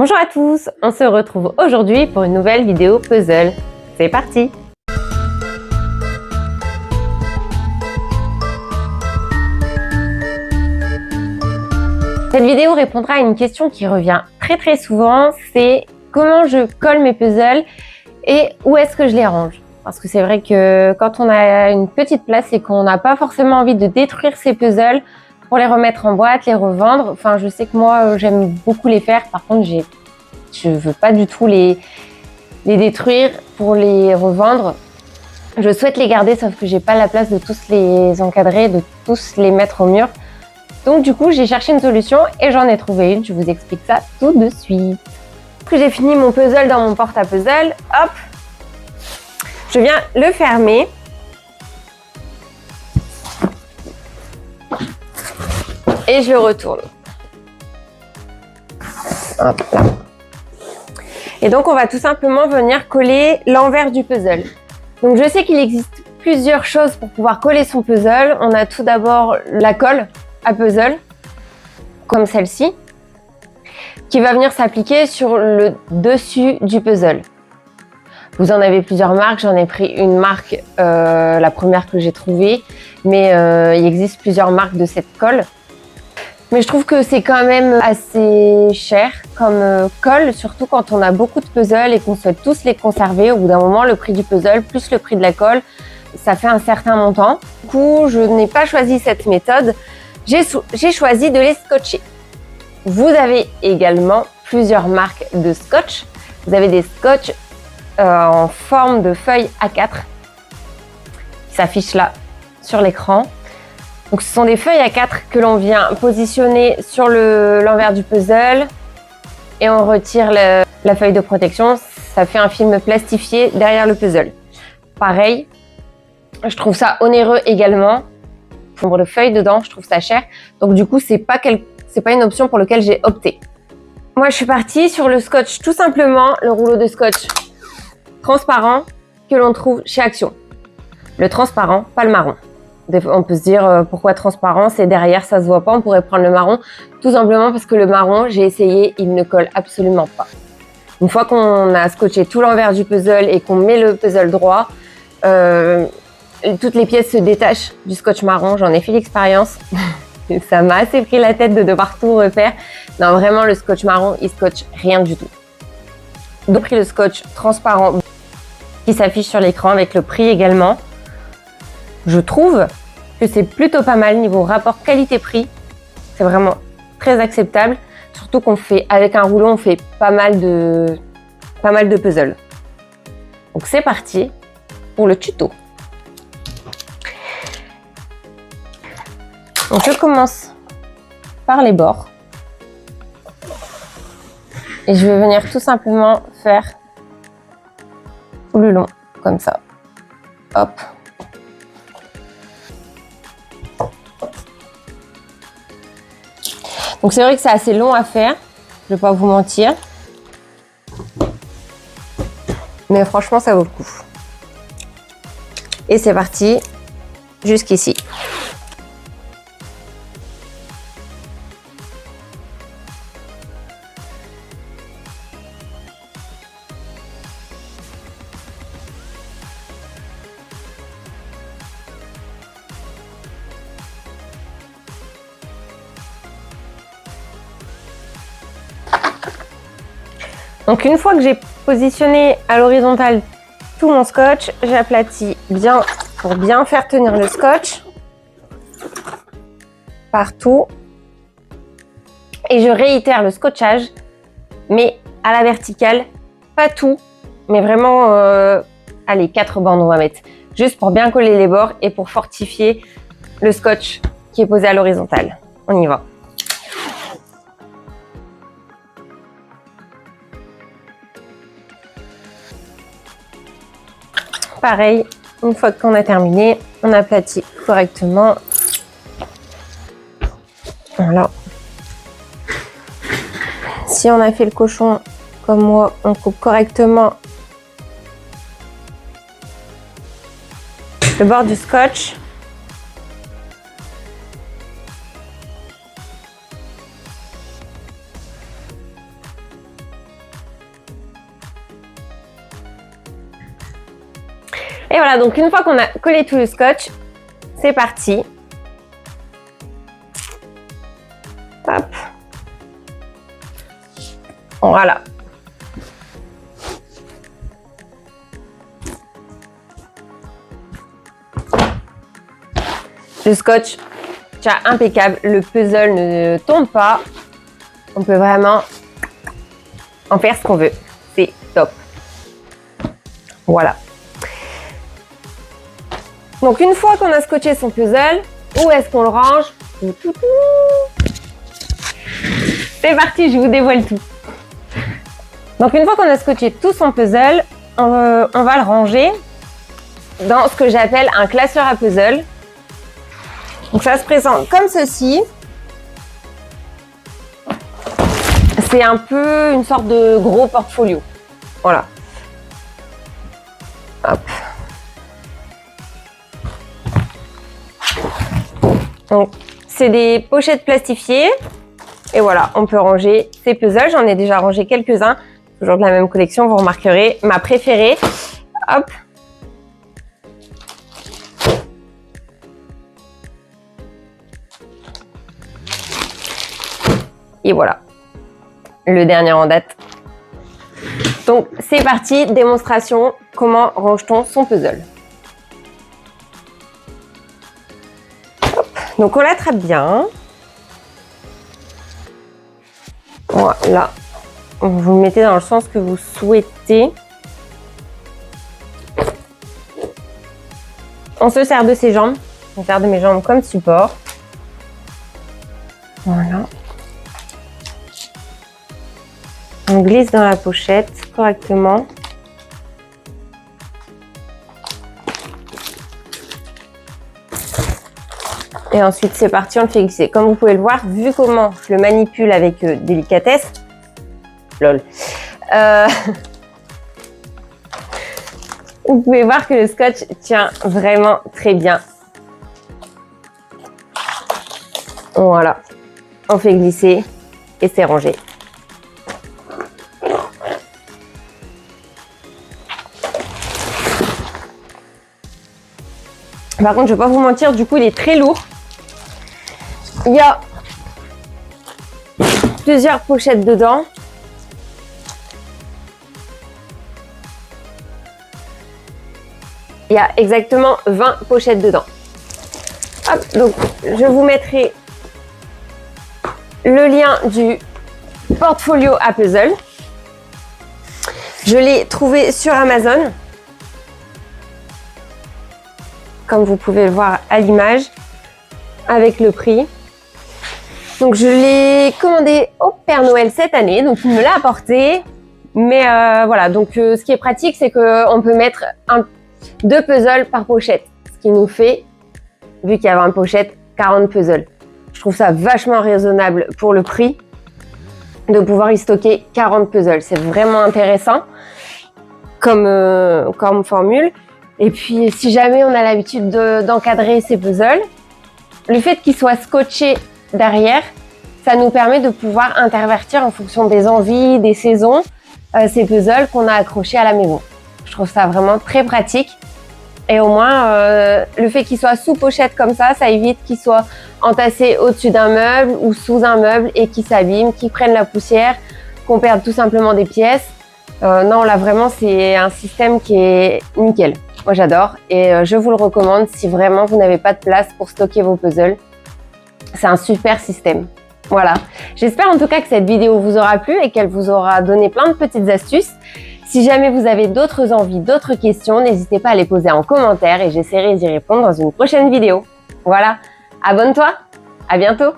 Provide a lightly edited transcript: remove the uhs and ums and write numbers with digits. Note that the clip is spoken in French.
Bonjour à tous, on se retrouve aujourd'hui pour une nouvelle vidéo puzzle. C'est parti! Cette vidéo répondra à une question qui revient très souvent, c'est comment je colle mes puzzles et où est-ce que je les range? Parce que c'est vrai que quand on a une petite place et qu'on n'a pas forcément envie de détruire ces puzzles pour les remettre en boîte, les revendre, enfin je sais que moi j'aime beaucoup les faire, par contre je veux pas du tout les détruire pour les revendre. Je souhaite les garder, sauf que j'ai pas la place de tous les encadrer, de tous les mettre au mur. Donc du coup, j'ai cherché une solution et j'en ai trouvé une. Je vous explique ça tout de suite. Que j'ai fini mon puzzle dans mon porte-à-puzzle, hop, je viens le fermer. Et je le retourne. Hop là. Et donc, on va tout simplement venir coller l'envers du puzzle. Donc, je sais qu'il existe plusieurs choses pour pouvoir coller son puzzle. On a tout d'abord la colle à puzzle, comme celle-ci, qui va venir s'appliquer sur le dessus du puzzle. Vous en avez plusieurs marques. J'en ai pris une marque, la première que j'ai trouvée, mais il existe plusieurs marques de cette colle. Mais je trouve que c'est quand même assez cher comme colle, surtout quand on a beaucoup de puzzles et qu'on souhaite tous les conserver. Au bout d'un moment, le prix du puzzle plus le prix de la colle, ça fait un certain montant. Du coup, je n'ai pas choisi cette méthode. J'ai choisi de les scotcher. Vous avez également plusieurs marques de scotch. Vous avez des scotch en forme de feuille A4 qui s'affichent là sur l'écran. Donc, ce sont des feuilles A4 que l'on vient positionner sur l'envers du puzzle et on retire la feuille de protection. Ça fait un film plastifié derrière le puzzle. Pareil, je trouve ça onéreux également. Nombre de feuilles dedans, je trouve ça cher. Donc, du coup, c'est pas une option pour laquelle j'ai opté. Moi, je suis partie sur le scotch, tout simplement, le rouleau de scotch transparent que l'on trouve chez Action. Le transparent, pas le marron. On peut se dire pourquoi transparent, c'est derrière, ça se voit pas, on pourrait prendre le marron. Tout simplement parce que le marron, j'ai essayé, il ne colle absolument pas. Une fois qu'on a scotché tout l'envers du puzzle et qu'on met le puzzle droit, toutes les pièces se détachent du scotch marron. J'en ai fait l'expérience. Ça m'a assez pris la tête de devoir tout refaire. Non, vraiment, le scotch marron, il scotche rien du tout. Donc, j'ai pris le scotch transparent qui s'affiche sur l'écran avec le prix également. Je trouve que c'est plutôt pas mal niveau rapport qualité-prix. C'est vraiment très acceptable. Surtout qu'on fait, avec un rouleau, on fait pas mal de puzzles. Donc c'est parti pour le tuto. Donc je commence par les bords. Et je vais venir tout simplement faire tout le long, comme ça. Hop. Donc c'est vrai que c'est assez long à faire, je ne vais pas vous mentir. Mais franchement, ça vaut le coup. Et c'est parti, jusqu'ici. Donc une fois que j'ai positionné à l'horizontale tout mon scotch, j'aplatis bien pour bien faire tenir le scotch partout. Et je réitère le scotchage, mais à la verticale, pas tout, mais vraiment, allez, 4 bandes on va mettre. Juste pour bien coller les bords et pour fortifier le scotch qui est posé à l'horizontale. On y va. Pareil, une fois qu'on a terminé, on aplatit correctement. Voilà. Si on a fait le cochon comme moi, on coupe correctement le bord du scotch. Et voilà, donc une fois qu'on a collé tout le scotch, c'est parti. Hop. Voilà. Le scotch, tiens, impeccable. Le puzzle ne tombe pas. On peut vraiment en faire ce qu'on veut. C'est top. Voilà. Donc une fois qu'on a scotché son puzzle, où est-ce qu'on le range? C'est parti, je vous dévoile tout. Donc une fois qu'on a scotché tout son puzzle, on va le ranger dans ce que j'appelle un classeur à puzzle. Donc ça se présente comme ceci. C'est un peu une sorte de gros portfolio. Voilà. Hop. Donc c'est des pochettes plastifiées. Et voilà, on peut ranger ces puzzles. J'en ai déjà rangé quelques-uns. Toujours de la même collection, vous remarquerez. Ma préférée. Hop. Et voilà. Le dernier en date. Donc, c'est parti. Démonstration. Comment range-t-on son puzzle? Hop. Donc, on l'attrape bien. Voilà. Vous le mettez dans le sens que vous souhaitez. On se sert de ses jambes. On se sert de mes jambes comme support. Voilà. On glisse dans la pochette correctement. Et ensuite, c'est parti, on le fait glisser. Comme vous pouvez le voir, vu comment je le manipule avec délicatesse, lol. Vous pouvez voir que le scotch tient vraiment très bien. Voilà, on fait glisser et c'est rangé. Par contre, je ne vais pas vous mentir, du coup, il est très lourd. Il y a plusieurs pochettes dedans. Il y a exactement 20 pochettes dedans. Hop, donc, je vous mettrai le lien du portfolio à puzzle. Je l'ai trouvé sur Amazon. Comme vous pouvez le voir à l'image, avec le prix. Donc je l'ai commandé au Père Noël cette année, donc il me l'a apporté. Mais voilà, donc ce qui est pratique, c'est qu'on peut mettre 2 puzzles par pochette. Ce qui nous fait, vu qu'il y a 20 pochettes, 40 puzzles. Je trouve ça vachement raisonnable pour le prix de pouvoir y stocker 40 puzzles. C'est vraiment intéressant comme formule. Et puis, si jamais on a l'habitude d'encadrer ces puzzles, le fait qu'ils soient scotchés derrière, ça nous permet de pouvoir intervertir en fonction des envies, des saisons, ces puzzles qu'on a accrochés à la maison. Je trouve ça vraiment très pratique. Et au moins, le fait qu'ils soient sous pochette comme ça évite qu'ils soient entassés au-dessus d'un meuble ou sous un meuble et qu'ils s'abîment, qu'ils prennent la poussière, qu'on perde tout simplement des pièces. Non, là vraiment, c'est un système qui est nickel. Moi, j'adore et je vous le recommande si vraiment vous n'avez pas de place pour stocker vos puzzles. C'est un super système. Voilà. J'espère en tout cas que cette vidéo vous aura plu et qu'elle vous aura donné plein de petites astuces. Si jamais vous avez d'autres envies, d'autres questions, n'hésitez pas à les poser en commentaire et j'essaierai d'y répondre dans une prochaine vidéo. Voilà. Abonne-toi. À bientôt.